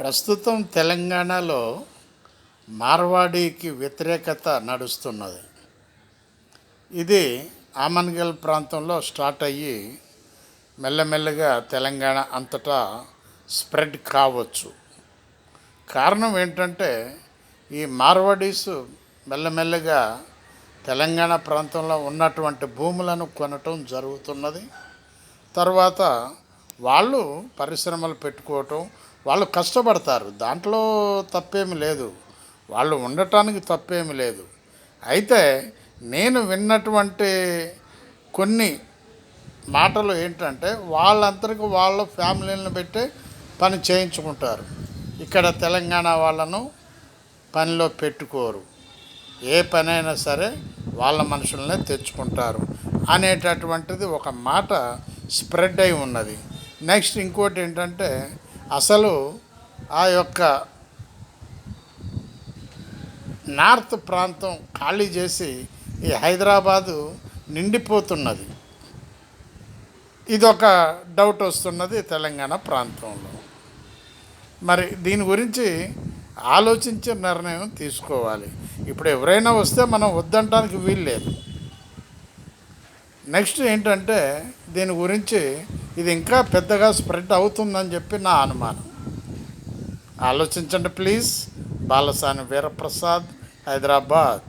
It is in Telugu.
ప్రస్తుతం తెలంగాణలో మార్వాడీకి వ్యతిరేకత నడుస్తున్నది. ఇది ఆమన్గల్ ప్రాంతంలో స్టార్ట్ అయ్యి మెల్లమెల్లగా తెలంగాణ అంతటా స్ప్రెడ్ కావచ్చు. కారణం ఏంటంటే ఈ మార్వాడీస్ మెల్లమెల్లగా తెలంగాణ ప్రాంతంలో ఉన్నటువంటి భూములను కొనటం జరుగుతున్నది. తర్వాత వాళ్ళు పరిశ్రమలు పెట్టుకోవటం, వాళ్ళు కష్టపడతారు, దాంట్లో తప్పేమి లేదు, వాళ్ళు ఉండటానికి తప్పేమి లేదు. అయితే నేను విన్నటువంటి కొన్ని మాటలు ఏంటంటే వాళ్ళందరికీ వాళ్ళ ఫ్యామిలీలను పెట్టే పని చేయించుకుంటారు. ఇక్కడ తెలంగాణ వాళ్ళను పనిలో పెట్టుకోరు, ఏ పనైనా సరే వాళ్ళ మనుషులనే తెచ్చుకుంటారు అనేటటువంటిది ఒక మాట స్ప్రెడ్ అయి ఉన్నది. నెక్స్ట్ ఇంకోటి ఏంటంటే అసలు ఆ యొక్క నార్త్ ప్రాంతం ఖాళీ చేసి ఈ హైదరాబాదు నిండిపోతున్నది. ఇదొక డౌట్ వస్తున్నది తెలంగాణ ప్రాంతంలో. మరి దీని గురించి ఆలోచించే నిర్ణయం తీసుకోవాలి. ఇప్పుడు ఎవరైనా వస్తే మనం వద్దంటానికి వీలు లేదు. నెక్స్ట్ ఏంటంటే దీని గురించి ఇది ఇంకా పెద్దగా స్ప్రెడ్ అవుతుందని చెప్పి నా అనుమానం. ఆలోచించండి ప్లీజ్. బాలసాని వీరప్రసాద్, హైదరాబాద్.